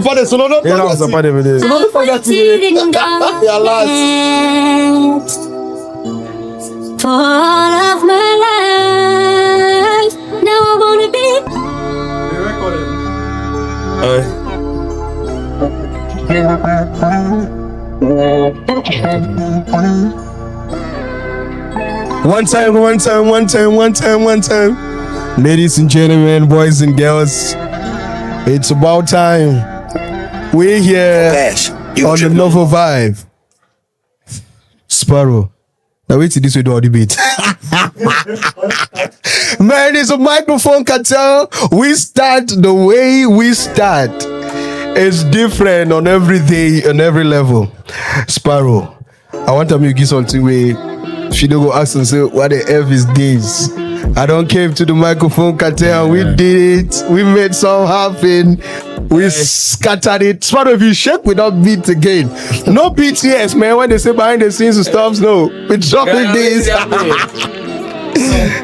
Padre, sono non so padre vedere. Sono non fagati. For all of my life, now I wanna be. One time. Ladies and gentlemen, boys and girls, it's about time. We're here on the Novo Vibe. Sparrow. Now wait till this way do all the beat. Man, it's a microphone cartel. We start the way we start. It's different on every day, on every level. Sparrow, I want to make you something where Phido go ask and say, what the F is this? I don't came to the microphone cartel. We did it. We made something happen. We scattered it. Sparrow, if you shake without beat again. No BTS, man. When they say behind the scenes stuff, no. We're dropping this.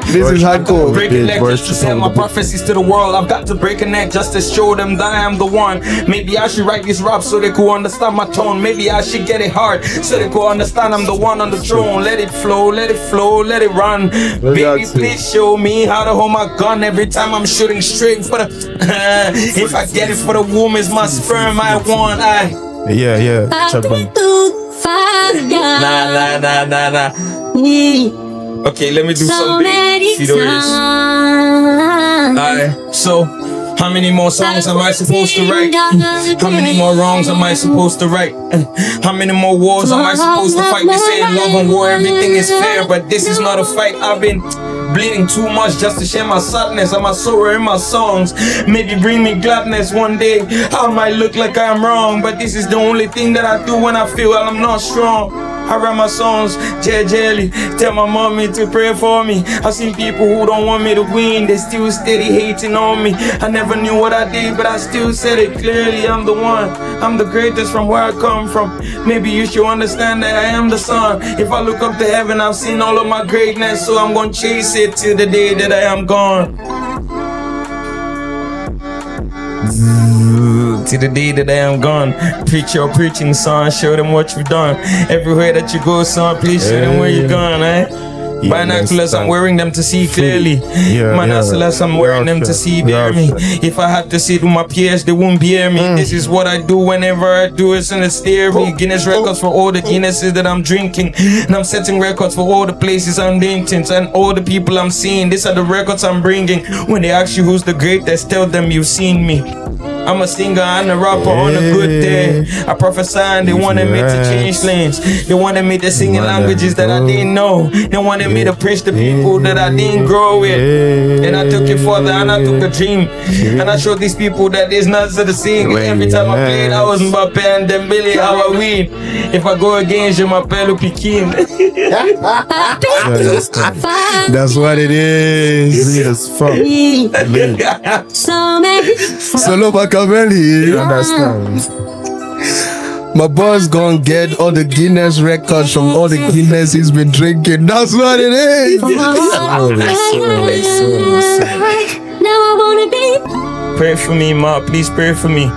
This is hardcore. Break a neck just to send my prophecies to the world. I've got to break a neck just to show them that I am the one. Maybe I should write this rap so they could understand my tone. Maybe I should get it hard so they could understand I'm the one on the throne. Let it flow, let it flow, let it run. Baby, please show me how to hold my gun every time I'm shooting straight for the. If I get it for the womb, it's my sperm I want. Yeah. Nah. Okay, let me do something. Phido is. So, how many more songs am I supposed to write? How many more wrongs am I supposed to right? How many more wars am I supposed to fight? They say in love and war everything is fair, but this is not a fight. I've been bleeding too much just to share my sadness and my sorrow in my songs. Maybe bring me gladness one day. I might look like I'm wrong, but this is the only thing that I do when I feel I'm not strong. I write my songs, jelly, tell my mommy to pray for me. I've seen people who don't want me to win, they still steady hating on me. I never knew what I did, but I still said it clearly. I'm the one, I'm the greatest from where I come from. Maybe you should understand that I am the sun. If I look up to heaven, I've seen all of my greatness, so I'm gonna chase it till the day that I am gone. Till the day that I am gone. Preach your preaching, son. Show them what you've done. Everywhere that you go, son, please show them where you're gone, Binoculars, I'm wearing them to see clearly. Binoculars, I'm wearing them to see bear me. If I had to sit with my peers, they won't bear me. This is what I do whenever I do it, and it's me. Guinness records for all the Guinnesses that I'm drinking, and I'm setting records for all the places I'm dating and all the people I'm seeing. These are the records I'm bringing. When they ask you who's the greatest, tell them you've seen me. I'm a singer and a rapper on a good day. I prophesy and they wanted me to change lanes. They wanted me to sing in languages that I didn't know. They wanted me to preach to people that I didn't grow with. And I took it further and I took a dream. And I showed these people that there's nothing to the sing. Every time I played, I was Mbappe and Dembele, how I win. If I go against you, m'appelle Pikin. That's what it is. As fuck. Solo Machiavelli. You understand? My boss gonna get all the Guinness records from all the Guinness he's been drinking. That's what it is. Pray for me, Ma. Please pray for me.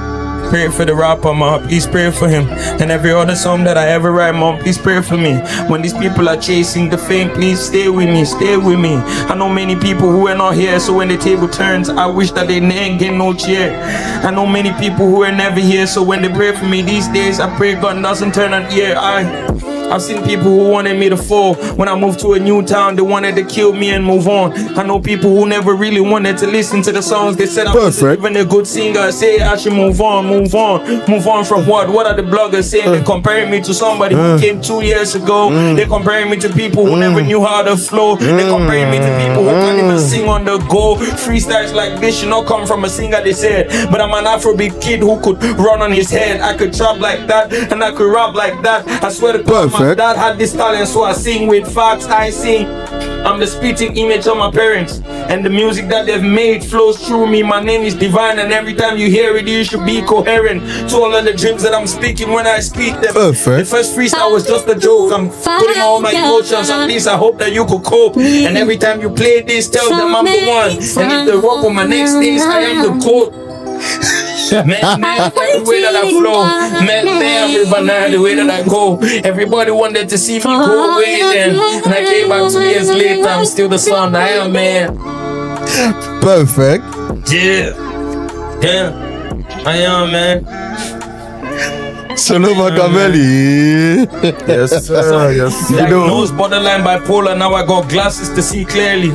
Pray for the rapper, Ma. Please pray for him. And every other song that I ever write, Mom, please pray for me. When these people are chasing the fame, please stay with me, stay with me. I know many people who are not here, so when the table turns, I wish that they ain't get no cheer. I know many people who are never here, so when they pray for me these days, I pray God doesn't turn an ear. I've seen people who wanted me to fall. When I moved to a new town, they wanted to kill me and move on. I know people who never really wanted to listen to the songs. They said I wasn't even a good singer. Say I should move on. Move on from what? What are the bloggers saying? They're comparing me to somebody who came 2 years ago. They're comparing me to people who never knew how to flow. They're comparing me to people who can't even sing on the go. Freestyles like this should not come from a singer, they said. But I'm an Afrobeat kid who could run on his head. I could trap like that and I could rap like that. I swear to God, my dad had this talent, so I sing with facts. I sing. I'm the spitting image of my parents, and the music that they've made flows through me. My name is divine, and every time you hear it, you should be coherent to all of the dreams that I'm speaking when I speak them. The first freestyle was just a joke. I'm putting all my emotions on this. I hope that you could cope. And every time you play this, tell them I'm the one. And if they rock on my next things, I am the code. Man, the way that I flow. Man, River Nile, the way that I go. Everybody wanted to see me go away then. And I came back 2 years later, I'm still the son I am, man. Perfect. Yeah. I am, man. Solo Machiavelli. Yes, sir. Yes, sir. Diagnosed borderline bipolar, now I got glasses to see clearly.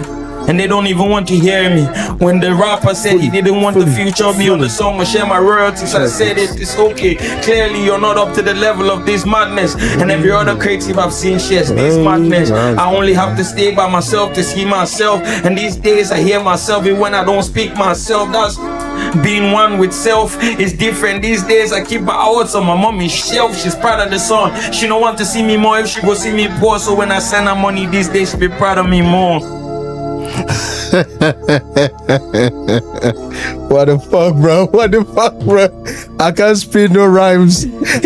And they don't even want to hear me. When the rapper said he didn't want the future of me on the song or share my royalties, I said it's okay. Clearly you're not up to the level of this madness. And every other creative I've seen shares this madness. I only have to stay by myself to see myself. And these days I hear myself, and when I don't speak myself, that's being one with self is different. These days I keep my hours on my mommy's shelf. She's proud of the son. She don't want to see me more if she go see me poor. So when I send her money these days, she be proud of me more. What the fuck, bro? What the fuck, bro? I can't spit no rhymes.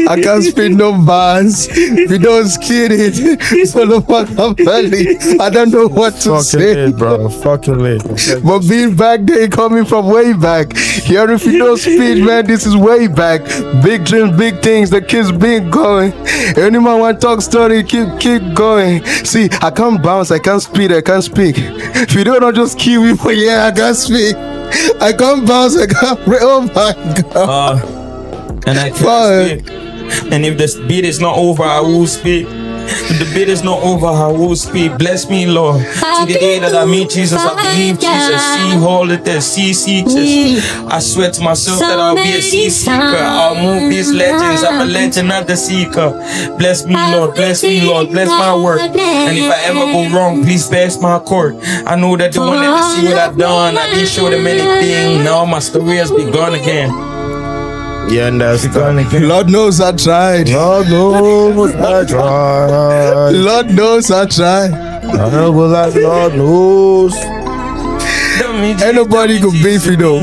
I can't spit no bars. We don't skid it. Solo Machiavelli. I don't know what to Fucking say, late, bro. Fucking late. But being back there, coming from way back. Here, if you don't speed, man, this is way back. Big dreams, big things. The kids been going. Anyone want to talk story, keep going. See, I can't bounce, I can't speed, I can't speak. If you don't know, just kill me for I can't speak. I can't bounce, I can't. Oh my god. And I can't speak. And if the beat is not over, I will speak. If the beat is not over, I will speak. Bless me, Lord. To the day that I meet Jesus, I believe Jesus. See all of the sea seekers. I swear to myself that I'll be a sea seeker. I'll move these legends. I'm a legend, not the seeker. Bless me, Lord. Bless me, Lord. Bless my work. And if I ever go wrong, please bless my court. I know that they wanted to see what I've done. I didn't show them anything. Now my story has begun again. Yeah, and that's Lord knows I tried. Lord knows I tried. Lord knows I tried. I will like Lord knows. Ain't nobody could beat Phido.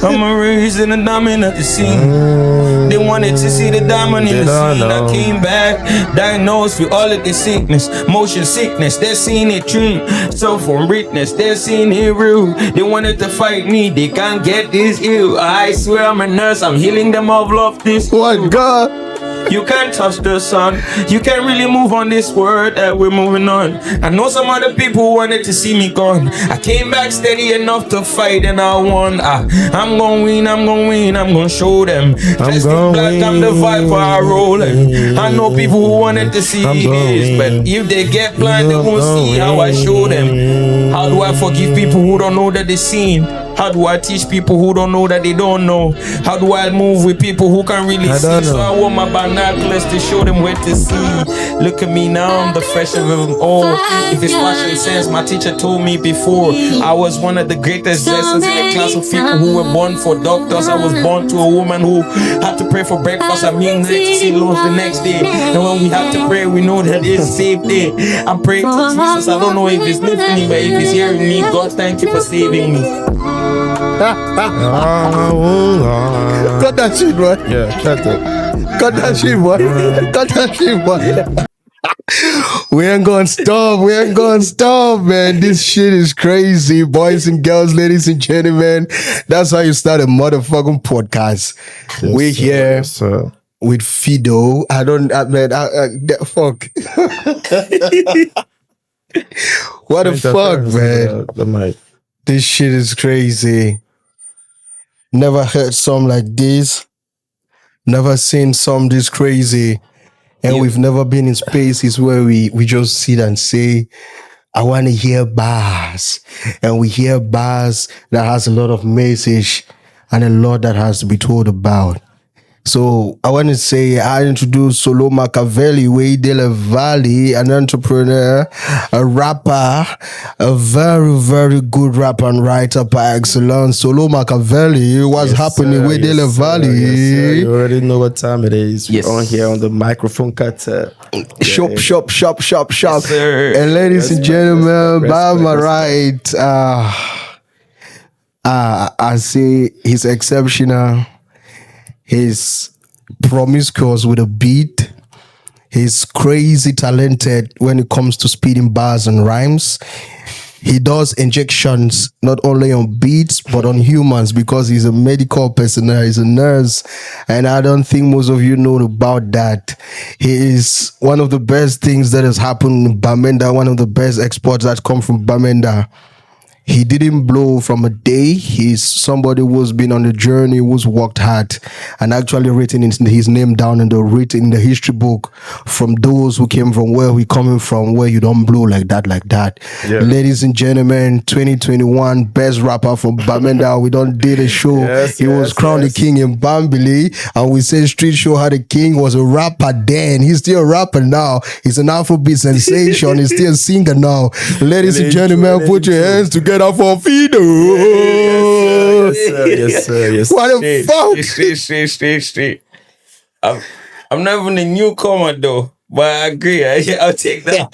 I'm a reason a diamond at the scene. They wanted to see the diamond in the scene. I came back, diagnosed with all of the sickness, motion sickness. They're seeing it dream, so from weakness. They're seeing it real. They wanted to fight me, they can't get this ill. I swear I'm a nurse, I'm healing them of love. This What God? you can't touch the sun. You can't really move on this word that we're moving on. I know some other people wanted to see me gone. I came back steady enough to fight and I won. I'm gonna win, I'm gonna win, I'm gonna show them. Dressed in black, I'm the viper, I roll it. I know people who wanted to see this, but if they get blind, they won't see how I show them. How do I forgive people who don't know that they're seen? How do I teach people who don't know that they don't know? How do I move with people who can't really see? So I wore my binoculars to show them where to see. Look at me now, I'm the fresh of them all. If it's fashion sense, my teacher told me before. I was one of the greatest dressers in a class of people who were born for doctors. I was born to a woman who had to pray for breakfast and means to see loans the next day. And when we have to pray, we know that it's a safe day. I'm praying to Jesus. I don't know if he's listening, but if he's hearing me, God, thank you for saving me. Cut that shit, boy. Yeah, cut it. Cut that shit, boy. Cut that shit, boy. We ain't gonna stop. We ain't gonna stop, man. This shit is crazy, boys and girls, ladies and gentlemen. That's how you start a motherfucking podcast. Yes, We're sir. here Yes, sir. with Phido. Fuck. What the fuck, man? The mic. This shit is crazy. Never heard some like this. Never seen some this crazy. And we've never been in spaces where we just sit and say, I want to hear bars. And we hear bars that has a lot of message and a lot that has to be told about. So I want to say I introduced Solo Machiavelli, Way de la Valley, an entrepreneur, a rapper, a very, very good rapper and writer par excellence. Solo Machiavelli, what's happening, Way de la Valley? Yes, sir. You already know what time it is. Yes. We're on here on the microphone cutter. Shop. Yes, sir. And ladies and gentlemen, by my right, I say he's exceptional. He's promiscuous with a beat. He's crazy talented when it comes to spitting bars and rhymes. He does injections not only on beats but on humans because he's a medical personnel, he's a nurse, and I don't think most of you know about that. He is one of the best things that has happened in Bamenda, one of the best exports that come from Bamenda. He didn't blow from a day. He's somebody who's been on the journey, who's worked hard, and actually written his name down in the history book from those who came from where we coming from, where you don't blow like that. Yeah. Ladies and gentlemen, 2021 best rapper from Bamenda. We don't did a show. Yes, He was crowned the king in Bambili, and we said Street Show how the king was a rapper then. He's still a rapper now. He's an Afrobeat sensation. He's still a singer now. Ladies and gentlemen, put your hands together for Phido. Yes, sir. What the fuck? Straight. I'm not even a newcomer though, but I agree. I'll take that.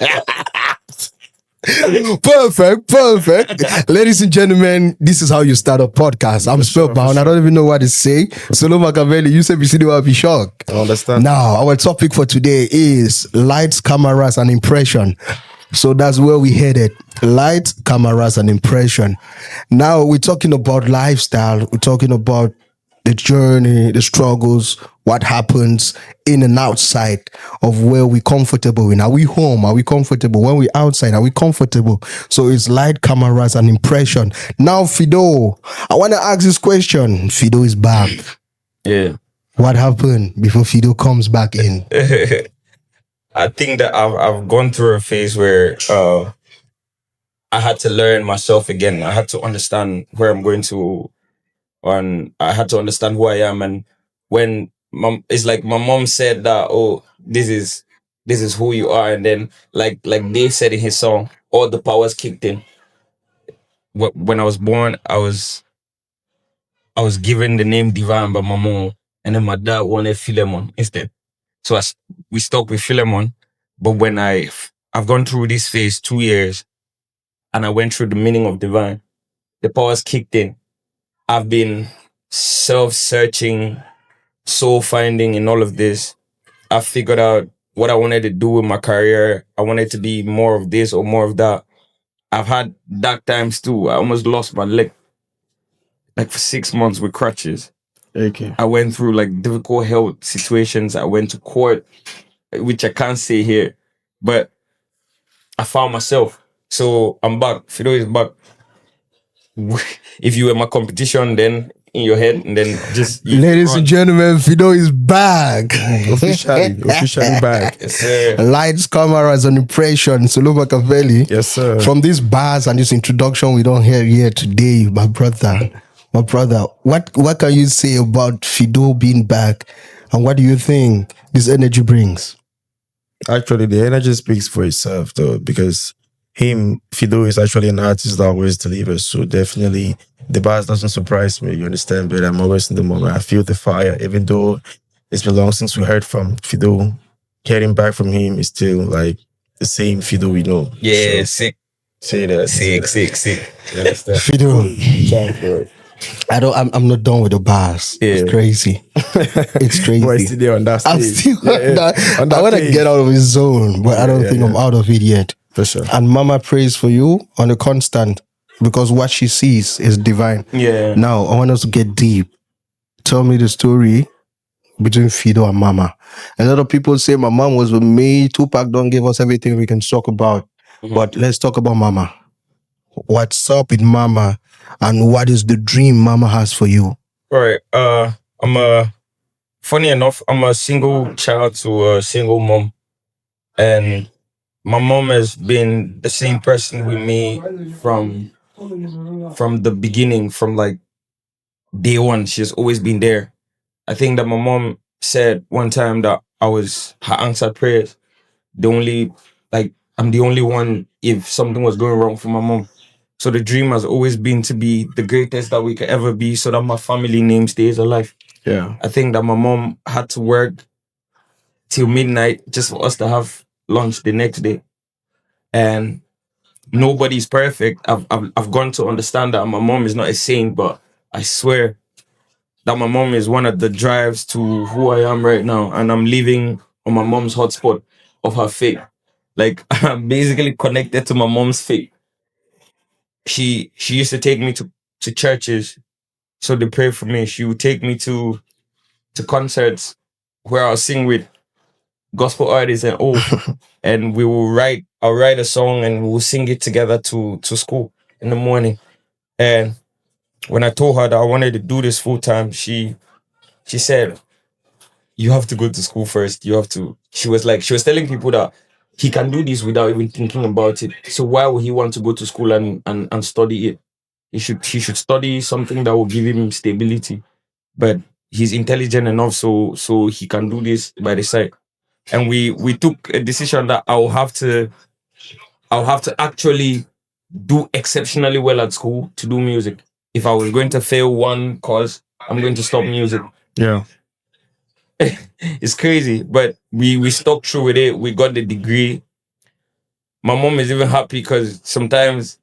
Perfect. Ladies and gentlemen, this is how you start a podcast. I'm spellbound. I don't even know what to say. Solo Machiavelli, you said Phido, I'll be shocked. I understand. Now, our topic for today is lights, cameras, and impression. So that's where we headed. Lights, cameras, and impression. Now we're talking about lifestyle. We're talking about the journey, the struggles, what happens in and outside of where we're comfortable in. Are we home? Are we comfortable? When we're outside, are we comfortable? So it's light, cameras, and impression. Now, Phido, I want to ask this question. Phido is back. Yeah. What happened before Phido comes back in? I think that I've gone through a phase where I had to learn myself again. I had to understand where I'm going to, and I had to understand who I am. And when it's like my mom said that, oh, this is who you are, and then like Dave said in his song, all the powers kicked in. When I was born, I was given the name Divine by my mom, and then my dad wanted Philemon instead. So we stuck with Philemon. But when I've gone through this phase 2 years and I went through the meaning of divine, the powers kicked in. I've been self-searching, soul finding in all of this. I figured out what I wanted to do with my career. I wanted to be more of this or more of that. I've had dark times too. I almost lost my leg. Like for 6 months with crutches. Okay. I went through like difficult health situations. I went to court, which I can't say here, but I found myself. So I'm back. Phido is back. If you were my competition, then in your head, and then just Ladies and gentlemen, Phido is back. Officially back. Yes, sir. Lights, cameras, and impression. Solo Machiavelli. Yes, sir. From these bars and this introduction we don't hear here today, my brother, what can you say about Phido being back, and what do you think this energy brings? Actually, the energy speaks for itself, though, because Phido is actually an artist that always delivers. So definitely, the bars doesn't surprise me. You understand? But I'm always in the moment. I feel the fire, even though it's been long since we heard from Phido. Getting back from him is still like the same Phido we know. Yeah, So, sick. say that. Sick. You understand? Phido, Thank you. I'm not done with the bars. Yeah. It's crazy. It's crazy. Boy, still there on that I'm stage. still on that. I want to page. get out of his zone, but I don't think I'm out of it yet. For sure. And Mama prays for you on a constant because what she sees is divine. Yeah. Now, I want us to get deep. Tell me the story between Phido and Mama. A lot of people say my mom was with me. Tupac don't give us everything we can talk about. But let's talk about Mama. What's up with Mama? And what is the dream Mama has for you? Right. Funny enough, I'm a single child to a single mom. And my mom has been the same person with me from the beginning, from like day one. She's always been there. I think that my mom said one time that I was her answered prayers. I'm the only one if something was going wrong for my mom. So the dream has always been to be the greatest that we could ever be so that my family name stays alive. Yeah. I think that my mom had to work till midnight just for us to have lunch the next day. And nobody's perfect. I've gone to understand that my mom is not a saint, but I swear that my mom is one of the drives to who I am right now. And I'm living on my mom's hotspot of her faith. Like, I'm basically connected to my mom's faith. she used to take me to churches, so they pray for me. She would take me to concerts where I'll sing with gospel artists and and I'll write a song and we'll sing it together to school in the morning. And when I told her that I wanted to do this full time, she said, you have to go to school first. You have to. She was telling people that he can do this without even thinking about it. So why would he want to go to school and study it? He should study something that will give him stability. But he's intelligent enough so he can do this by the side. And we took a decision that I'll have to actually do exceptionally well at school to do music. If I was going to fail one course, I'm going to stop music. Yeah. It's crazy, but we stuck through with it. We got the degree. My mom is even happy because sometimes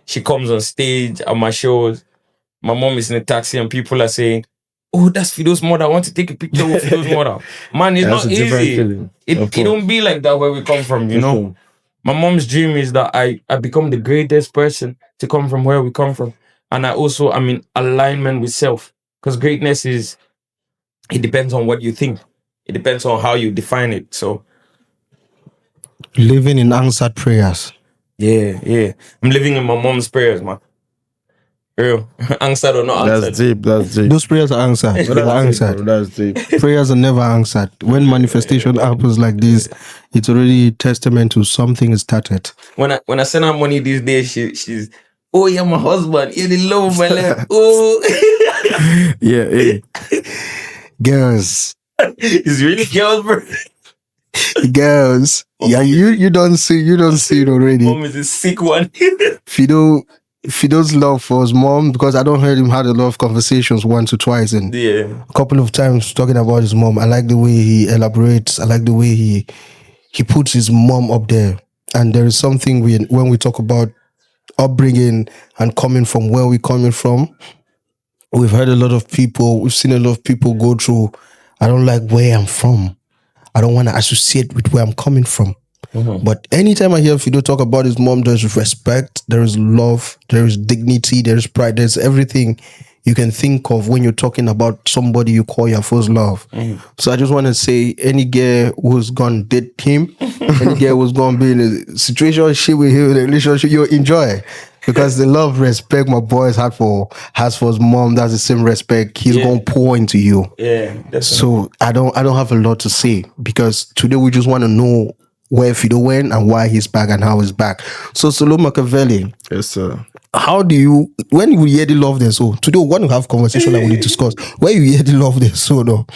she comes on stage at my shows. My mom is in a taxi and people are saying, oh, that's Phido's mother. I want to take a picture with Phido's mother. Man, it's That's not a different easy. feeling. It don't be like that where we come from, you know? My mom's dream is that I become the greatest person to come from where we come from. And I'm in alignment with self. Because greatness it depends on what you think. It depends on how you define it. So Living in answered prayers. yeah. I'm living in my mom's prayers, man. Real. Answered or not answered. That's deep. Those prayers are answered. They're answered. That's deep. Prayers are never answered. When manifestation happens like this, it's already testament to something is started. When I send her money these days, she's, oh, you're my husband. You're the love of my life. Oh. Yeah. Girls. It's really girls, bro. Girls. Yeah, you don't see it already. Mom is a sick one. Fido's love for his mom, because I don't heard him had a lot of conversations once or twice, and Yeah. a couple of times talking about his mom. I like the way he elaborates. I like the way he puts his mom up there. And there is something when we talk about upbringing and coming from where we're coming from, we've seen a lot of people go through, I don't like where I'm from. I don't want to associate with where I'm coming from. Mm-hmm. But anytime I hear Phido talk about his mom, there's respect, there is love, there is dignity, there is pride, there's everything you can think of when you're talking about somebody you call your first love. Mm-hmm. So I just want to say, any girl who's gonna date him, any girl who's gonna be in a situation she with him, in a relationship, you'll enjoy. Because the love, respect my boys has for his mom, that's the same respect he's gonna pour into you. Yeah, definitely. So I don't have a lot to say, because today we just want to know where Phido went and why he's back and how he's back. So Solo Machiavelli, Yes, sir. how do you, when you hear the love there, so today we want to have conversation that we need to discuss. When you hear the love there, so no,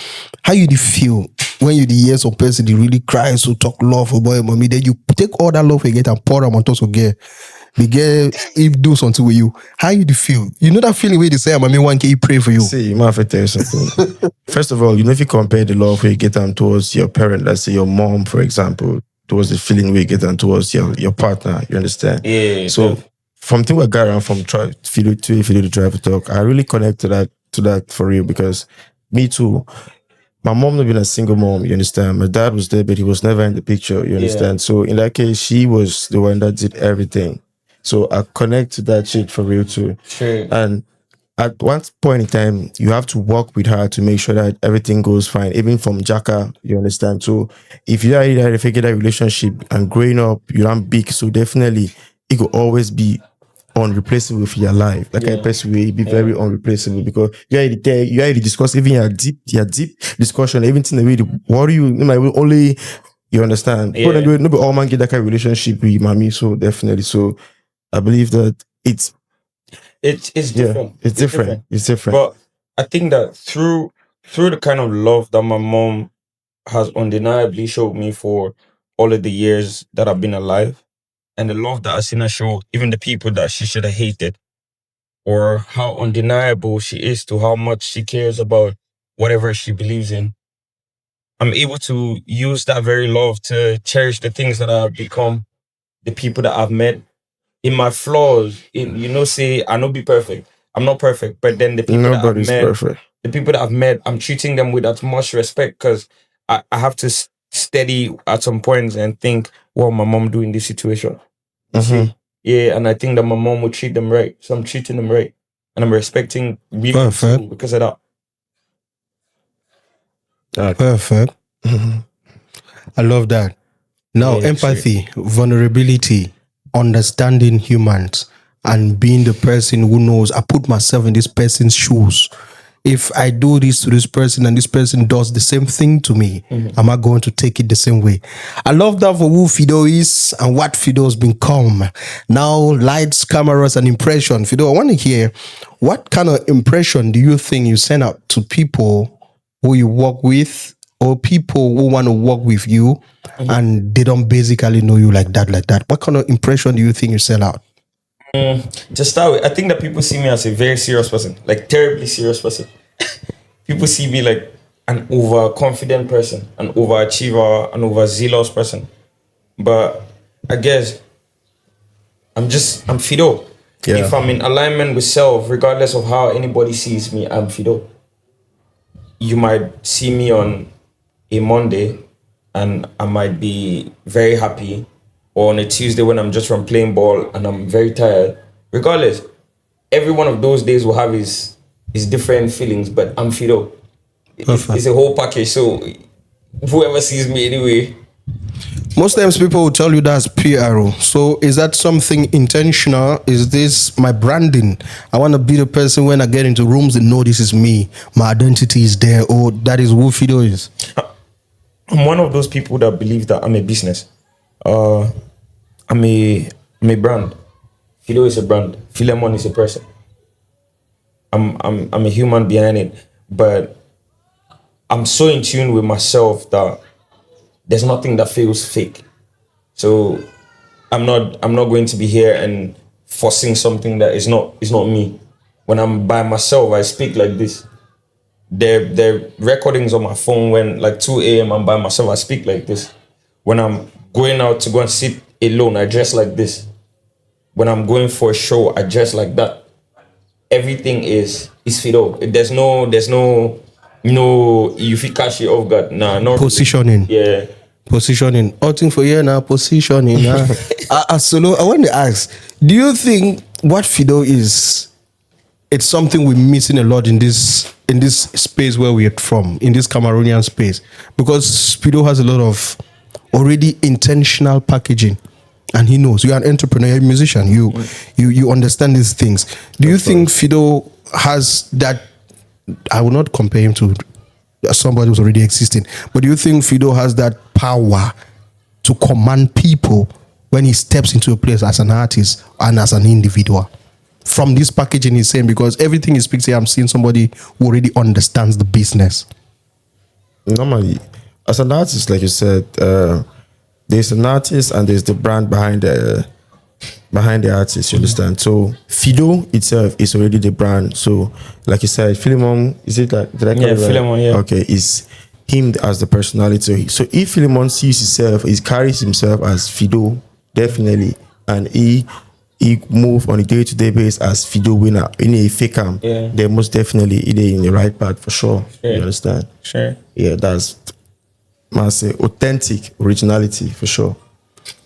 how you feel when you hear some person they really cry, so talk love about your mommy, then you take all that love you get and pour them on top of girl. The girl, if do something with you, how you feel? You know that feeling where they say, mommy, 1K, he pray for you. See, you might have to tell you something. First of all, if you compare the love where you get them towards your parent, let's say your mom, for example, towards the feeling where you get them towards your partner, you understand? Yeah. So from thing we got around from Phido to Drive to Talk, I really connect to that for real, because me too. My mom not been a single mom, you understand? My dad was there, but he was never in the picture, you understand? So in that case, she was the one that did everything. So I connect to that shit for real too. Sure. And at one point in time, you have to work with her to make sure that everything goes fine, even from Jaka, you understand? So if you are in a figure relationship and growing up, you don't big, so definitely it could always be unreplaceable for your life. That kind of person will be very unreplaceable, because you already discuss even your deep discussion, everything the way what do you only you understand? Yeah. But no, all man get that kind of relationship with mommy, so definitely. So I believe that it's different. It's different. It's different. But I think that through the kind of love that my mom has undeniably showed me for all of the years that I've been alive, and the love that I've seen her show even the people that she should have hated, or how undeniable she is to how much she cares about whatever she believes in, I'm able to use that very love to cherish the things that I've become, the people that I've met. In my flaws, say I not be perfect. I'm not perfect, but then the people Nobody's that I've met, perfect. the people that I've met, I'm treating them with as much respect, because I have to steady at some points and think, what my mom do in this situation? You see? Yeah, and I think that my mom would treat them right. So I'm treating them right. And I'm respecting women Perfect. too because of that. Perfect. I love that. Now, Yeah, empathy, vulnerability, understanding humans, and being the person who knows I put myself in this person's shoes. If I do this to this person and this person does the same thing to me, am I going to take it the same way? I love that for who Phido is and what Phido's become. Now, lights, cameras, and impression. Phido, I want to hear, what kind of impression do you think you send out to people who you work with, or people who want to work with you and they don't basically know you like that? What kind of impression do you think you sell out? To start with, I think that people see me as a very serious person, like terribly serious person. People see me like an overconfident person, an overachiever, an overzealous person. But I guess I'm Phido. Yeah. If I'm in alignment with self, regardless of how anybody sees me, I'm Phido. You might see me on a Monday and I might be very happy, or on a Tuesday when I'm just from playing ball and I'm very tired. Regardless, every one of those days will have his different feelings, but I'm Phido. It's a whole package. So whoever sees me anyway. Most times people will tell you that's PRO. So is that something intentional? Is this my branding? I want to be the person when I get into rooms and know this is me. My identity is there, or that is who Phido is. I'm one of those people that believe that I'm a business. I'm a brand. Phido is a brand. Philemon is a person. I'm a human behind it, but I'm so in tune with myself that there's nothing that feels fake. So I'm not going to be here and forcing something that is not me. When I'm by myself, I speak like this. There recordings on my phone when like 2 a.m. I'm by myself, I speak like this. When I'm going out to go and sit alone, I dress like this. When I'm going for a show, I dress like that. Everything is Phido. There's no you feel catch it off guard. Nah, not Positioning. Really. Yeah. Positioning. Outing for you now, positioning. Solo, I want to ask, do you think what Phido is, it's something we're missing a lot in this space where we're from, in this Cameroonian space? Because Phido has a lot of already intentional packaging. And he knows you're an entrepreneur, you're a musician, you understand these things. Do you think Phido has that? I will not compare him to somebody who's already existing, but do you think Phido has that power to command people when he steps into a place as an artist and as an individual? From this packaging he's saying, because everything he speaks here, I'm seeing somebody who already understands the business. Normally, as an artist, like you said, there's an artist and there's the brand behind the artist, you understand? So Phido itself is already the brand. So like you said, Philemon, is it like, did I call it right? Philemon, yeah. Okay, is him as the personality. So if Philemon sees himself, he carries himself as Phido, definitely, and he move on a day-to-day basis as Phido winner in a fake cam, they're most definitely in the right path for sure. You understand? Sure. Yeah, that's authentic originality for sure.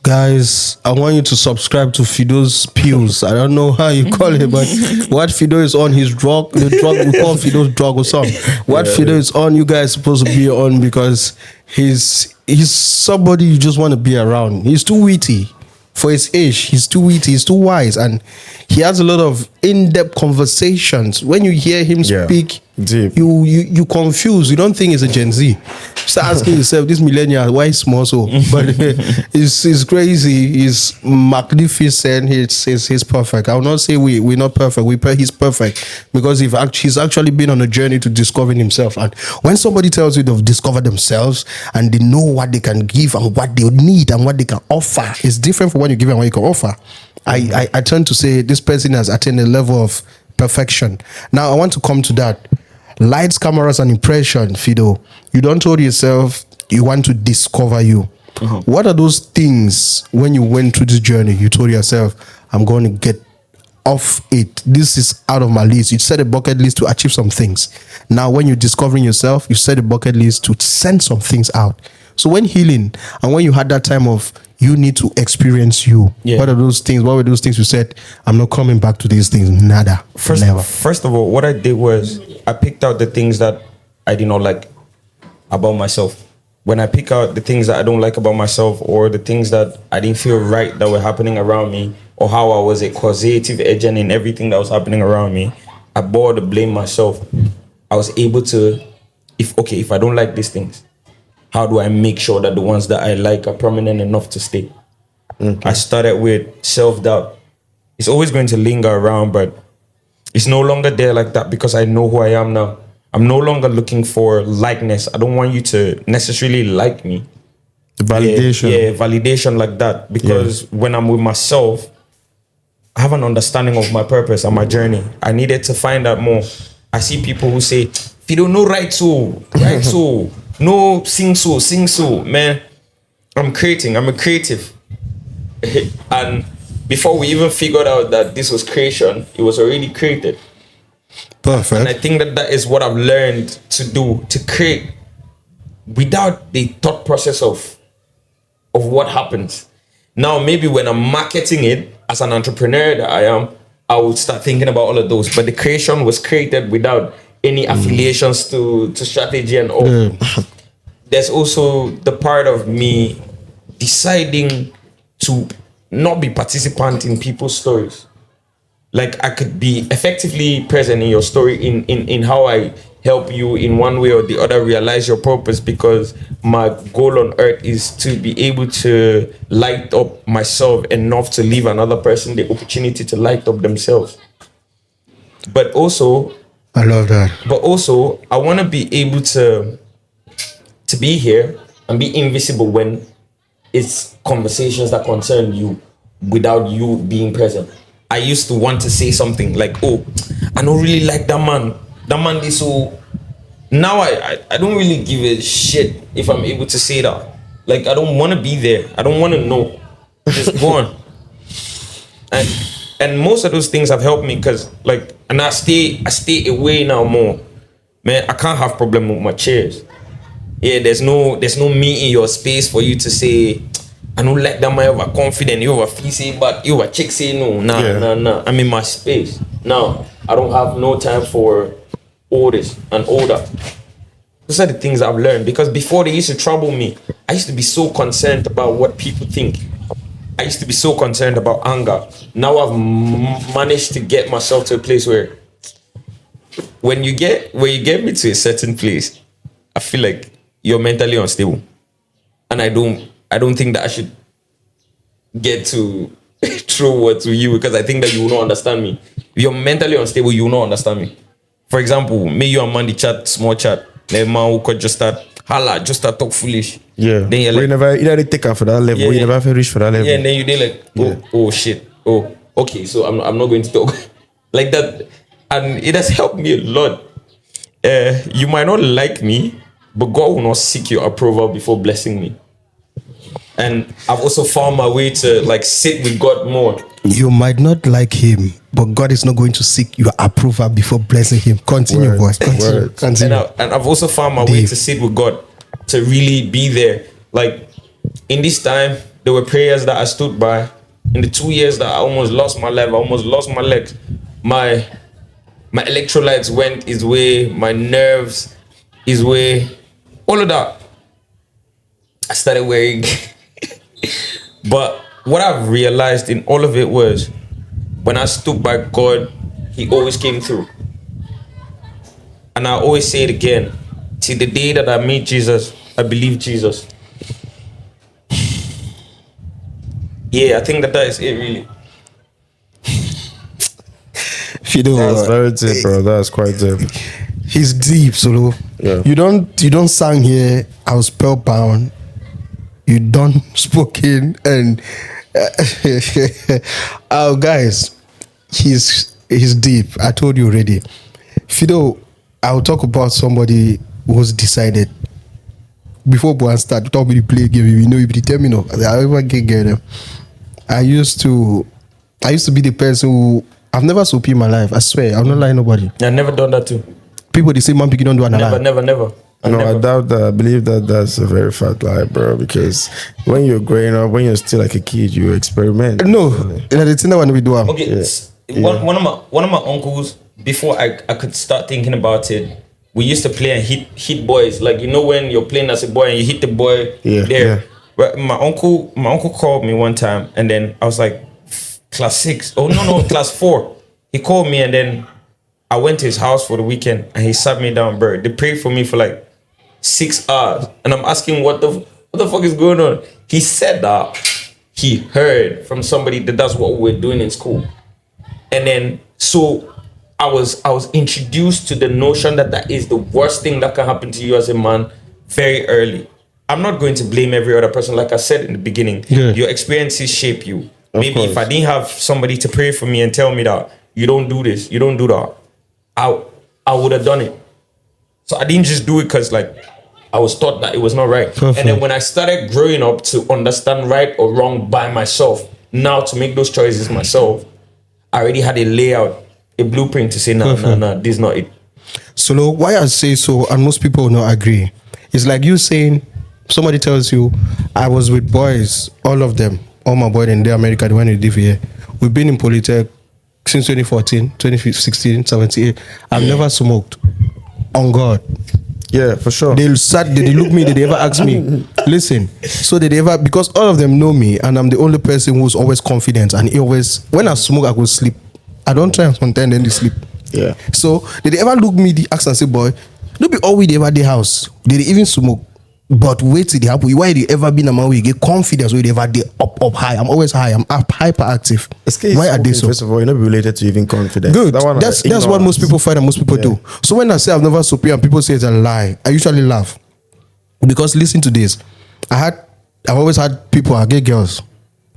Guys, I want you to subscribe to Phido's pills. I don't know how you call it, but what Phido is on, his drug, the drug we call Phido's drug or something. What Phido is on, you guys supposed to be on, because he's somebody you just want to be around. He's too witty for his age. He's too witty, he's too wise, and he has a lot of in-depth conversations. When you hear him speak, deep. You confuse. You don't think it's a Gen Z. Start asking yourself, this millennial, why is small so? But it's crazy. He's magnificent. He's perfect. I will not say we're not perfect. He's perfect because he's actually been on a journey to discovering himself. And when somebody tells you they've discovered themselves and they know what they can give and what they need and what they can offer, it's different from what you give and what you can offer. I tend to say this person has attained a level of perfection. Now I want to come to that. Lights, cameras, and impression, Phido. You don't told yourself you want to discover you. What are those things when you went through this journey? You told yourself, I'm going to get off it. This is out of my list. You set a bucket list to achieve some things. Now, when you're discovering yourself, you set a bucket list to send some things out. So when healing and when you had that time of you need to experience you, what are those things? What were those things you said? I'm not coming back to these things. Nada. Never. First of all, what I did was I picked out the things that I did not like about myself. When I pick out the things that I don't like about myself, or the things that I didn't feel right that were happening around me, or how I was a causative agent in everything that was happening around me, I bore the blame myself. I was able to, if I don't like these things, how do I make sure that the ones that I like are prominent enough to stay? I started with self-doubt. It's always going to linger around, but it's no longer there like that because I know who I am now. I'm no longer looking for likeness. I don't want you to necessarily like me. The validation. Yeah, validation like that. Because when I'm with myself, I have an understanding of my purpose and my journey. I needed to find out more. I see people who say, Phido, no right so, no sing so. Man, I'm creating. I'm a creative. And before we even figured out that this was creation, it was already created. Perfect. And I think that is what I've learned to do, to create without the thought process of what happens. Now, maybe when I'm marketing it as an entrepreneur that I am, I would start thinking about all of those. But the creation was created without any affiliations to strategy and all. There's also the part of me deciding to not be participant in people's stories. Like, I could be effectively present in your story in how I help you in one way or the other realize your purpose, because my goal on earth is to be able to light up myself enough to leave another person the opportunity to light up themselves. But also, I love that. But also, I want to be able to be here and be invisible when it's conversations that concern you without you being present. I used to want to say something like, oh, I don't really like that man. That man is so... Now I don't really give a shit if I'm able to say that. Like, I don't want to be there. I don't want to know. Just go on. And most of those things have helped me because, like, and I stay away now more. Man, I can't have problem with my chairs. Yeah, there's no me in your space for you to say, I don't like that man over confident, you over fee say but you over chick say no. Nah. I'm in my space. Now, I don't have no time for all this and all that. Those are the things I've learned, because before they used to trouble me, I used to be so concerned about what people think. I used to be so concerned about anger. Now I've managed to get myself to a place where when you get me to a certain place, I feel like you're mentally unstable. And I don't think that I should get to throw words to you, because I think that you will not understand me. If you're mentally unstable, you will not understand me. For example, me, you and Mandy chat, small chat. The man who could just start talk foolish. Yeah. Then you're like, you never take her for that level. Yeah, you never have reach for that level. Yeah, and then you're like, oh shit. Oh, okay, so I'm not going to talk like that. And it has helped me a lot. You might not like me, but God will not seek your approval before blessing me. And I've also found my way to like sit with God more. You might not like him, but God is not going to seek your approval before blessing him. Continue, boys. Continue. And I've also found my way to sit with God, to really be there. Like, in this time, there were prayers that I stood by. In the 2 years that I almost lost my life, I almost lost my legs. My electrolytes went his way, my nerves his way, all of that. I started wearing... But what I've realized in all of it was, when I stood by God, he always came through. And I always say it again, till the day that I meet Jesus, I believe Jesus. Yeah, I think that is it, really. Phido, That's very deep, bro. That's quite deep. He's deep, Solo. Yeah. You don't sing here. I was spellbound. You don't spoken and oh, guys, he's deep. I told you already. Phido, I'll talk about somebody who's decided. Before Boan start, talk me to play game. You know, you be tell me no. I ever get them. I used to be the person who I've never soapy in my life. I swear, I'm not lying nobody. I've never done that too. People they say man, you don't do another. Never. No, I doubt that. I believe that that's a very fat lie, bro. Because when you're growing up, when you're still like a kid, you experiment. No, the thing that when we do. Okay, one of my uncles, before I could start thinking about it, we used to play and hit boys. Like, you know, when you're playing as a boy and you hit the boy there. Yeah. But my uncle called me one time, and then I was like, class 6. Oh no, class 4. He called me, and then I went to his house for the weekend, and he sat me down, bro. They prayed for me for like 6 hours, and I'm asking what the fuck is going on. He said that he heard from somebody that that's what we're doing in school, and then so I was introduced to the notion that is the worst thing that can happen to you as a man very early. I'm not going to blame every other person, like I said in the beginning. Yeah. Your experiences shape you. Of Maybe course. if I didn't have somebody to pray for me and tell me that you don't do this, you don't do that, I would have done it. So I didn't just do it because like I was taught that it was not right. Perfect. And then when I started growing up to understand right or wrong by myself, now to make those choices myself, I already had a layout, a blueprint to say, no, this is not it. So why I say so, and most people will not agree, it's like you saying, somebody tells you, I was with boys, all of them, all my boys in the America, the one in DVA. We've been in Polytech since 2014, 2016, 17. I've never smoked. On God. Yeah, for sure. They look me, did they ever ask me, listen, so did they ever, because all of them know me, and I'm the only person who's always confident, and when I smoke, I go sleep. I don't try and contend then they sleep. Yeah. So did they ever look me, the ask and say, boy, don't be always ever the house. Did they even smoke? But wait till they happen. Why do you ever been a man where you get confidence where they ever they up high? I'm always high. I'm up hyperactive. Why are they so? First of all, you're not related to even confidence. Good. That one, That's what most people find and most people do. So when I say I've never superior and people say it's a lie, I usually laugh. Because listen to this. I've always had people, I get girls,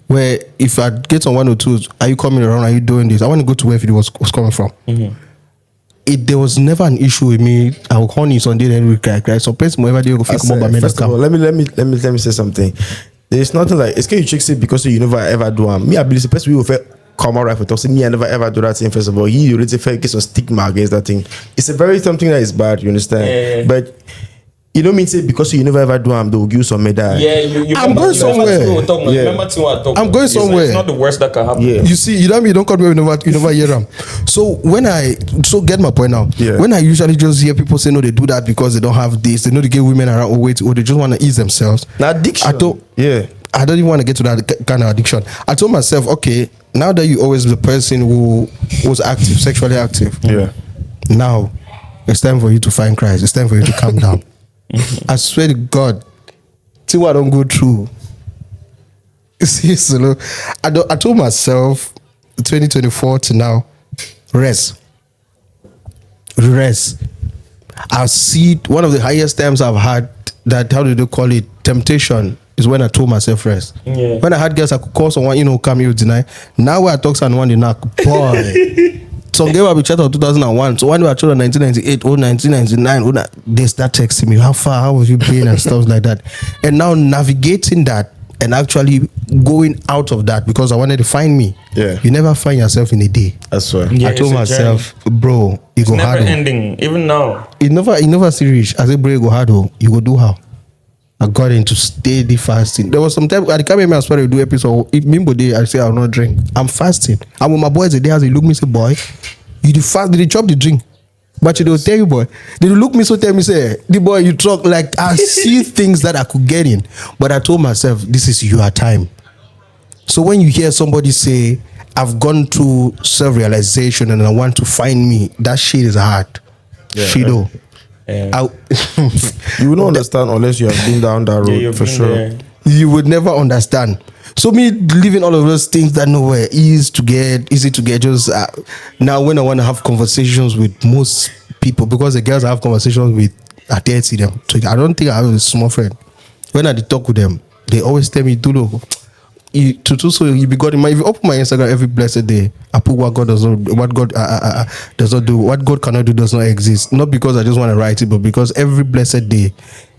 where if I get on 102, are you coming around? Are you doing this? I want to go to where Phido was coming from. Mm-hmm. There was never an issue with me. I will call you Sunday then we cry. So person whenever they go fake more by First of all, let me say something. There's nothing like it's can you trick it because you never ever do. Me, I believe the person we will come out right with us. Me, I never ever do that thing. First of all, you already felt get some stigma against that thing. It's a very something that is bad. You understand? Yeah. But you don't mean say because you never ever do they will give you some medal. Yeah, you I'm going somewhere. I'm going somewhere. It's not the worst that can happen. Yeah. You see, you know me, you don't call me, you never hear them. So get my point now. Yeah. When I usually just hear people say no, they do that because they don't have this, they know they get women around or wait, or they just want to ease themselves. Now addiction. I don't even want to get to that kind of addiction. I told myself, okay, now that you always the person who was active, sexually active. Yeah. Now it's time for you to find Christ. It's time for you to calm down. I swear to God, see what I don't go through. See, so I told myself 2024 to now, rest. I see one of the highest times I've had that, how do they call it, temptation, is when I told myself rest. Yeah. When I had girls, I could call someone, come here deny. Now when I talk to someone, they knock, boy. Some girl will be chatting on 2001. So when we were chatting on 1998 or 1999, they start texting me, how far, how have you been and stuff like that. And now navigating that and actually going out of that because I wanted to find me. Yeah. You never find yourself in a day. That's right. Yeah, I told it's a myself, bro, you go Never hard. ending, even now. It never see reach. I said, bro, you go hard. You go do how? I got into steady fasting. There was some time I can't remember as far as do episode. If Mimbo day, I say I'll not drink. I'm fasting. And when my boys the day as they look me say, boy, you the fast, they chop the drink. But they will tell you, boy. They look me so tell me, say, the boy, you talk like I see things that I could get in. But I told myself, this is your time. So when you hear somebody say, I've gone through self-realization and I want to find me, that shit is hard. Yeah, Phido. You will not understand unless you have been down that road you've for been sure. there. You would never understand. So me leaving all of those things that nowhere easy to get. Just now when I want to have conversations with most people, because the girls I have conversations with, I dare see them. So I don't think I have a small friend. When I talk with them, they always tell me, Dulo, so you be God in my. If you open my Instagram every blessed day, I put what God does not do, what God cannot do does not exist. Not because I just want to write it, but because every blessed day,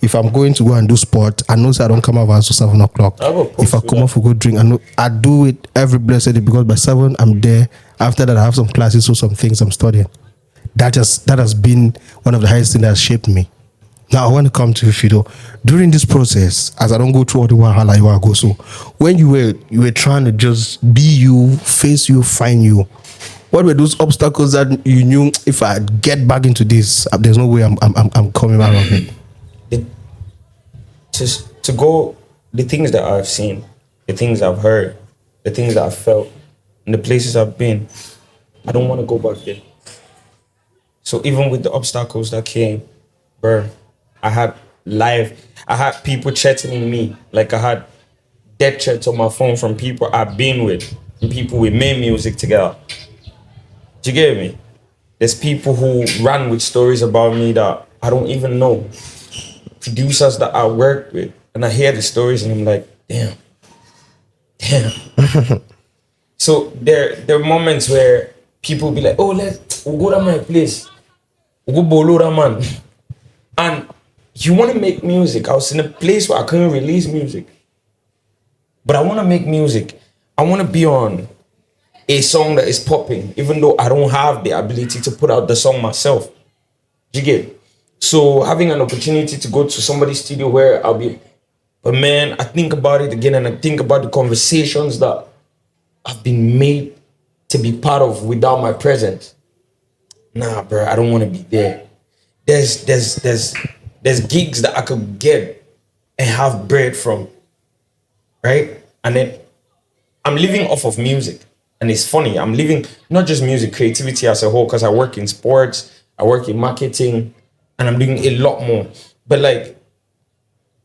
if I'm going to go and do sport, I know I don't come out until 7 o'clock. If I come off for go drink, I do it every blessed day because by 7 I'm there. After that, I have some classes or some things I'm studying. That has been one of the highest things that has shaped me. Now I want to come to you, Phido. During this process, as I don't go through all the wahala you want to go, so when you were trying to just be you, face you, find you, what were those obstacles that you knew if I get back into this, there's no way I'm coming out of it? To go, the things that I've seen, the things I've heard, the things that I've felt, and the places I've been, I don't want to go back there. So even with the obstacles that came, bro, I had people threatening me. Like I had death threats on my phone from people I've been with, and people we made music together. Do you get me? There's people who run with stories about me that I don't even know. Producers that I work with, and I hear the stories and I'm like, damn. So there are moments where people be like, oh, we'll go to my place. We'll go bolo that man. And you want to make music. I was in a place where I couldn't release music. But I want to make music. I want to be on a song that is popping, even though I don't have the ability to put out the song myself. Do you get? So having an opportunity to go to somebody's studio where I'll be, but man, I think about it again and I think about the conversations that I've been made to be part of without my presence. Nah, bro, I don't want to be there. There's gigs that I could get and have bread from, right? And then I'm living off of music. And it's funny, I'm living not just music, creativity as a whole, because I work in sports, I work in marketing, and I'm doing a lot more. But like,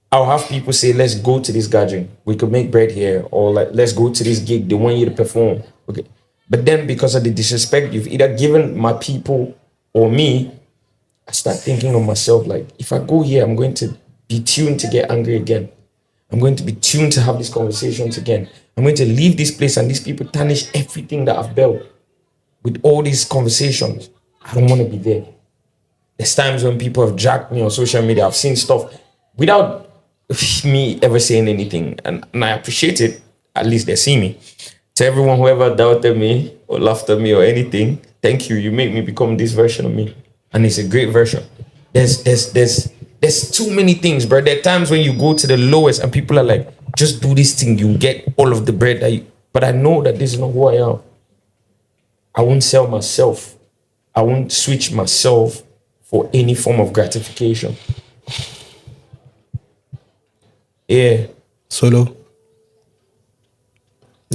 I'll have people say, let's go to this gathering. We could make bread here. Or like, let's go to this gig. They want you to perform. Okay. But then because of the disrespect you've either given my people or me, I start thinking of myself, like, if I go here, I'm going to be tuned to get angry again. I'm going to be tuned to have these conversations again. I'm going to leave this place and these people tarnish everything that I've built with all these conversations. I don't want to be there. There's times when people have dragged me on social media. I've seen stuff without me ever saying anything. And I appreciate it. At least they see me. To everyone who ever doubted me or laughed at me or anything, thank you. You make me become this version of me. And it's a great version. There's too many things, bro. There are times when you go to the lowest and people are like, just do this thing, you get all of the bread that you... But I know that this is not who I am. I won't sell myself. I won't switch myself for any form of gratification. Yeah. Solo?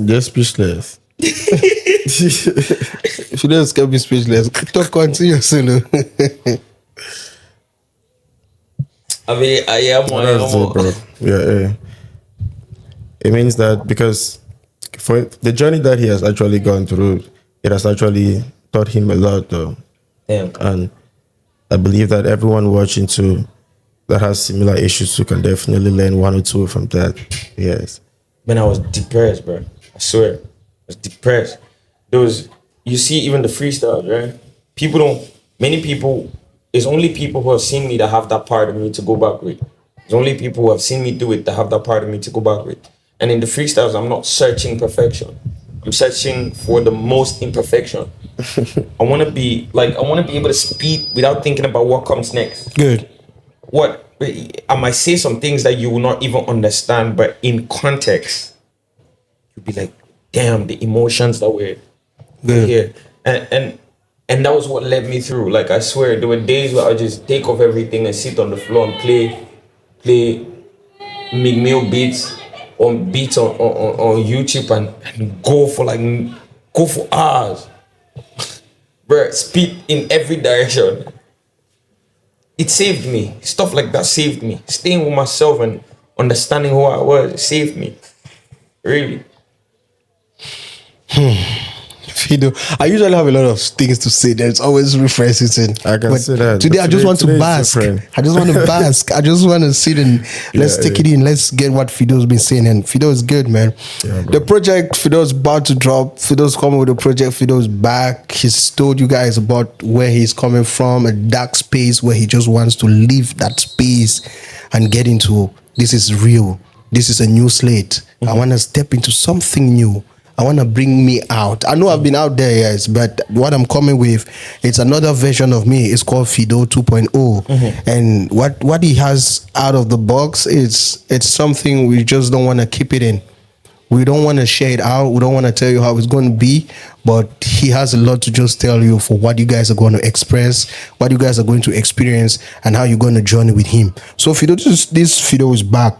Just speechless. If you don't can be speechless, talk continue, Solo. I mean, I am one. That's it, bro. Yeah. It means that because for the journey that he has actually gone through, it has actually taught him a lot, though. Damn. And I believe that everyone watching too that has similar issues too can definitely learn one or two from that. Yes. Man, I was depressed, bro. I swear. I was depressed. You see even the freestyles, right? Many people, it's only people who have seen me that have that part of me to go back with. It's only people who have seen me do it that have that part of me to go back with. And in the freestyles, I'm not searching perfection. I'm searching for the most imperfection. I want to be able to speak without thinking about what comes next. Good. I might say some things that you will not even understand, but in context, you'll be like, damn, the emotions that were here. And that was what led me through. Like, I swear, there were days where I just take off everything and sit on the floor and play Meek Mill beats on YouTube and go for hours. Bruh, speed in every direction. It saved me. Stuff like that saved me. Staying with myself and understanding who I was saved me. Really. Phido, I usually have a lot of things to say. There's always refreshing. I can say that. Today I just want to bask. I just want to bask. I just want to sit and let's take it in. Let's get what Phido's been saying. And Phido is good, man. Yeah, the project Phido's about to drop. Phido's coming with the project. Phido's back. He's told you guys about where he's coming from, a dark space where he just wants to leave that space and get into this is real. This is a new slate. I want to step into something new. I want to bring me out. I know I've been out there, yes, but what I'm coming with, it's another version of me. It's called Phido 2.0. And what he has out of the box is it's something we just don't want to keep it in. We don't want to share it out. We don't want to tell you how it's going to be, but he has a lot to just tell you for what you guys are going to express, what you guys are going to experience, and how you're going to journey with him. So Phido, this Phido is back.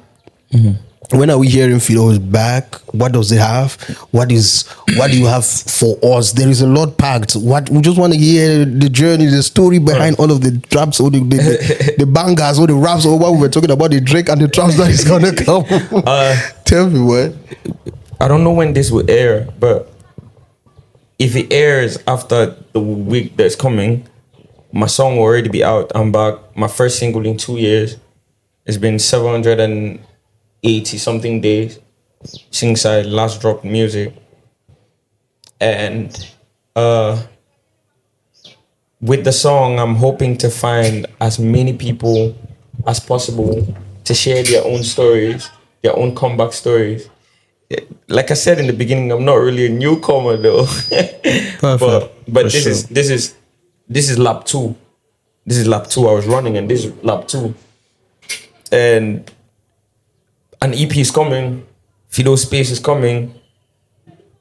When are we hearing Phido is back? What does it have? What do you have for us? There is a lot packed. What we just want to hear the journey, the story behind all of the traps, or the bangers, or the raps, or what we were talking about, the Drake and the traps that is gonna come. Tell me what. I don't know when this will air, but if it airs after the week that's coming, my song will already be out. I'm back. My first single in 2 years. It's been 780 something days since I last dropped music. And with the song, I'm hoping to find as many people as possible to share their own stories, their own comeback stories. Like I said in the beginning, I'm not really a newcomer though. but this is lap 2. This is lap 2 I was running, and this is lap 2. And an EP is coming, Phido Space is coming,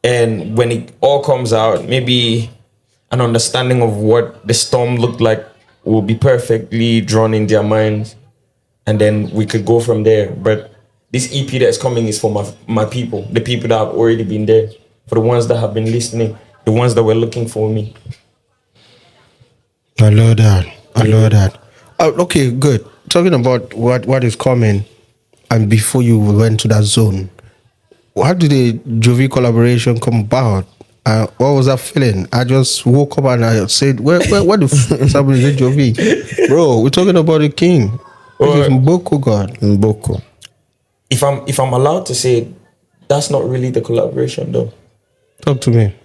and when it all comes out, maybe an understanding of what the storm looked like will be perfectly drawn in their minds, and then we could go from there. But this EP that's coming is for my people, the people that have already been there, for the ones that have been listening, the ones that were looking for me. I love that. Okay, good. Talking about what is coming, and before you went to that zone, how did the Jovi collaboration come about? What was that feeling? I just woke up and I said, what the f is happening with Jovi? Bro, we're talking about the king. Which is Mboko God. Mboko. If I'm allowed to say it, that's not really the collaboration though. Talk to me.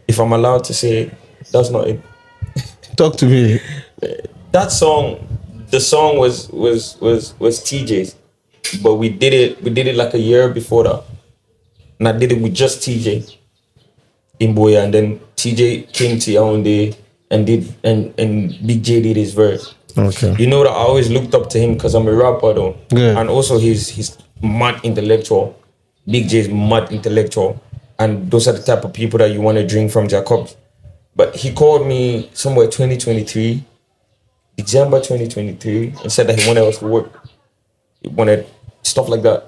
If I'm allowed to say it, that's not it. Talk to me. That song, the song was TJ's, but we did it like a year before that. And I did it with just TJ in Boya, and then TJ came to Yaoundé and Big J did his verse. Okay. You know that I always looked up to him because I'm a rapper though. Yeah. And also he's mad intellectual. Big J is mad intellectual. And those are the type of people that you want to drink from their cups. But he called me somewhere 2023, December 2023, and said that he wanted us to work. He wanted stuff like that.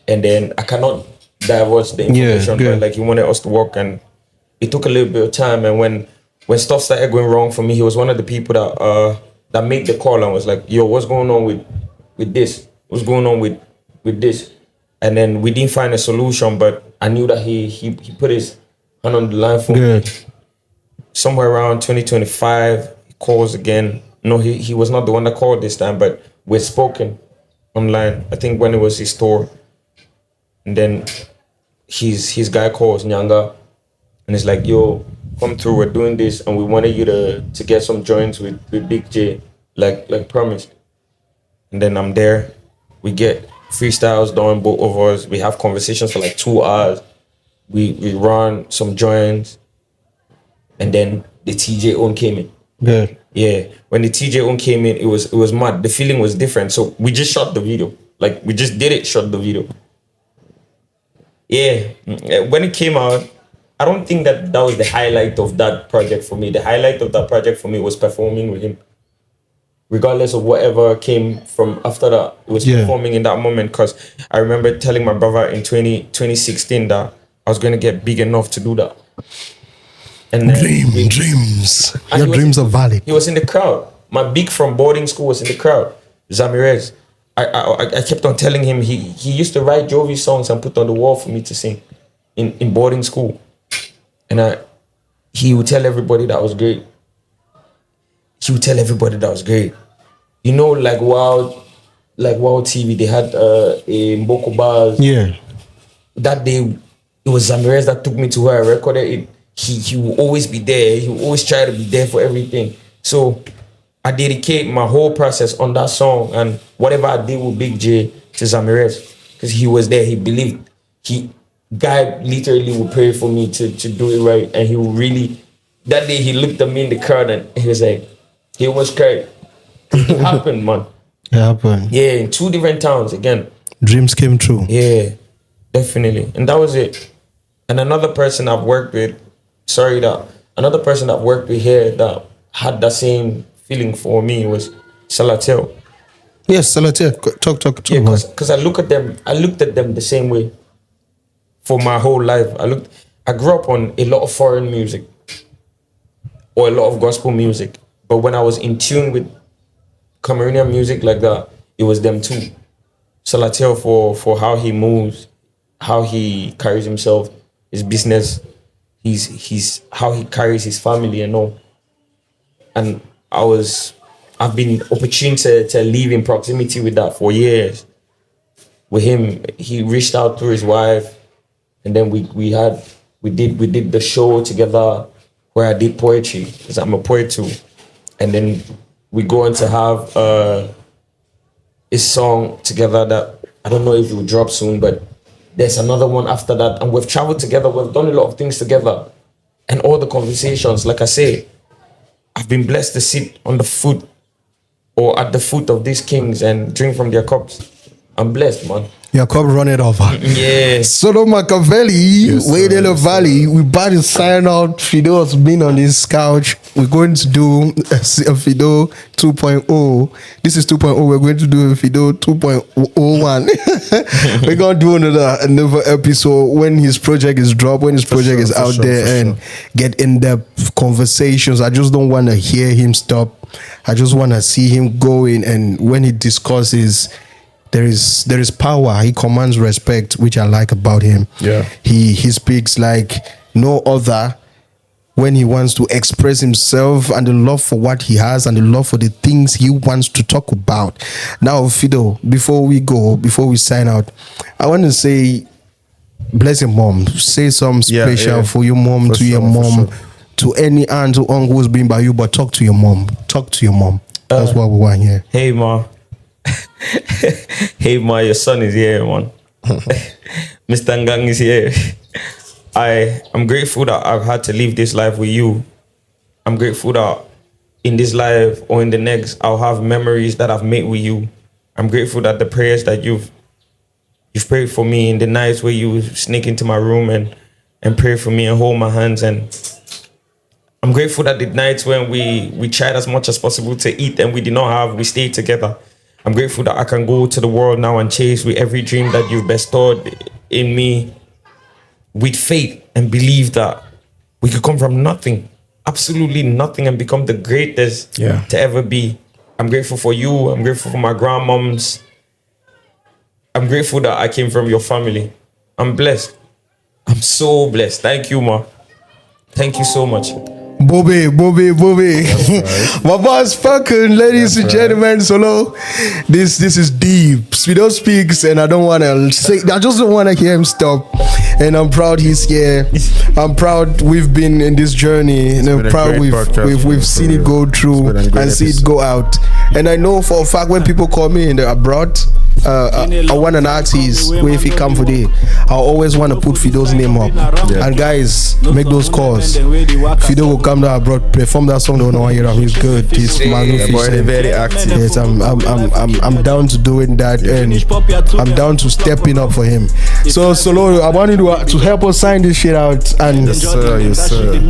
And then I cannot divulge the information, but like he wanted us to work, and it took a little bit of time. And when stuff started going wrong for me, he was one of the people that made the call and was like, yo, what's going on with this? What's going on with this? And then we didn't find a solution, but I knew that he put his hand on the line for me. Somewhere around 2025, he calls again. No, he was not the one that called this time, but we're spoken online. I think when it was his tour. And then his guy calls Nyanga and it's like, yo, come through, we're doing this, and we wanted you to get some joints with Big J, like promised. And then I'm there. We get freestyles done, both of us. We have conversations for like 2 hours. We run some joints, and then the TJ own came in. Yeah. When the TJ own came in, it was mad. The feeling was different. So we just shot the video. Like we just did it, shot the video. Yeah. When it came out, I don't think that was the highlight of that project for me. The highlight of that project for me was performing with him. Regardless of whatever came from after that, it was performing in that moment. Because I remember telling my brother in 2016 that I was going to get big enough to do that. And dreams. Your dreams are valid. He was in the crowd. My big from boarding school was in the crowd. Zamirez. I kept on telling him he used to write Jovi songs and put on the wall for me to sing in boarding school. And he would tell everybody that was great. You know, like Wild TV, they had a Mboko bars. Yeah. That day, it was Zamirez that took me to where I recorded it. He will always be there. He will always try to be there for everything. So I dedicate my whole process on that song, and whatever I did with Big J to Zamirez, because he was there. He believed. guy literally would pray for me to do it right, and he would really. That day he looked at me in the crowd and he was like, he almost cried. It happened, man. It happened. Yeah, in 2 different towns again. Dreams came true. Yeah, definitely, and that was it. And another person I've worked with, another person I've worked with here that had the same feeling for me was Salatel. Yes, Salatel. Talk. Yeah, because I looked at them the same way. For my whole life, I grew up on a lot of foreign music or a lot of gospel music, but when I was in tune with Cameroonian music like that, it was them too. Salatel for how he moves, how he carries himself, his business, he's how he carries his family and all. And I've been opportune to live in proximity with that for years. With him, he reached out to his wife, and then we did the show together where I did poetry, because I'm a poet too. And then we go on to have a song together that I don't know if it will drop soon, but there's another one after that. And we've traveled together, we've done a lot of things together. And all the conversations, like I say, I've been blessed to sit on the foot or at the foot of these kings and drink from their cups. I'm blessed, man. Your cup run it over. Yeah. Solo Machiavelli, Yes, Wade sir. in the Valley. We about to sign out. Phido has been on this couch. We're going to do a Phido 2.0. This is 2.0. We're going to do a Phido 2.01. We're going to do another episode when his project is dropped, when his project is out there, and get in-depth conversations. I just don't want to hear him stop. I just want to see him going, and when he discusses, there is power. He commands respect, which I like about him. Yeah. He speaks like no other when he wants to express himself, and the love for what he has and the love for the things he wants to talk about. Now, Phido, before we sign out, I want to say, bless your mom. Say something special for your mom, to your mom, to any aunt or uncle who's been by you, but talk to your mom. Talk to your mom. That's what we want here. Hey, Ma. Hey, Ma, your son is here, man. Mr. Ngang is here. I'm grateful that I've had to live this life with you. I'm grateful that in this life or in the next, I'll have memories that I've made with you. I'm grateful that the prayers that you've prayed for me in the nights where you sneak into my room and pray for me and hold my hands. And I'm grateful that the nights when we tried as much as possible to eat and we did not have, we stayed together. I'm grateful that I can go to the world now and chase with every dream that you've bestowed in me with faith and believe that we could come from nothing, absolutely nothing, and become the greatest to ever be. I'm grateful for you. I'm grateful for my grandmoms. I'm grateful that I came from your family. I'm blessed. I'm so blessed. Thank you, Ma. Thank you so much. Bobby. My boss fucking, ladies and gentlemen, Solo. This is deep. Phido speaks, and I just don't want to hear him stop. And I'm proud he's here. I'm proud we've been in this journey, and I'm proud we've seen it go through and see it go out. And I know for a fact when people call me and they're abroad, I want an artist where if he come for day, I always want to put Phido's name up. And guys, make those calls. Phido will come down abroad, perform that song. Don't know hear him. He's good. He's magnificent. Very active. Yes, I'm down to doing that, and I'm down to stepping up for him. So Solo, I want you to help us sign this shit out, and Yes, sir.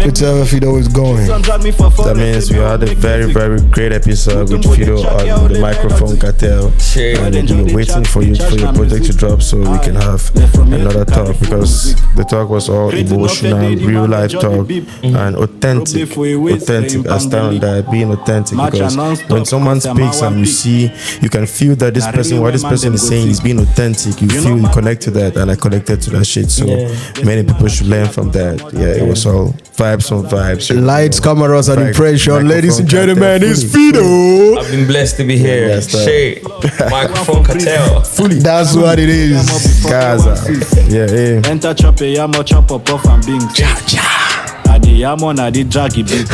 whichever Phido is going. That means we had a very, very great episode with Phido on the Microphone Cartel. And we're waiting for your project to drop so we can have another talk, because the talk was all emotional, real life talk, and authentic. I stand on that, being authentic, because when someone speaks and you can feel that this person, what this person is saying is being authentic, you feel you connect to that, and I connected to that shit. So many people should learn from that. Yeah, it was all vibes on vibes. Lights, cameras, and impression. Ladies and gentlemen, it's Phido. I've been blessed to be here. Shit. Microphone Cartel. That's what it is. Gaza. Yeah. Enter chop a yamo, chop up off and bing. Cha cha. Adi yamo na di dragi big.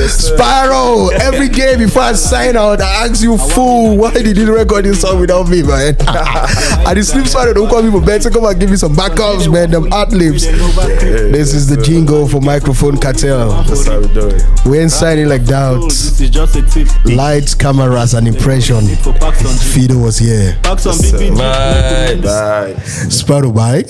Spyro. Every game before I sign out, I ask you, fool, why did you record this song without me, man? And the sleep side don't call me for bed, so come and give me some backups, man. Them ad-libs. This is the jingle for Microphone Cartel. That's how we do it. We ain't signing like that. Lights, cameras, and impression. Phido was here. Bye. Spyro, bye.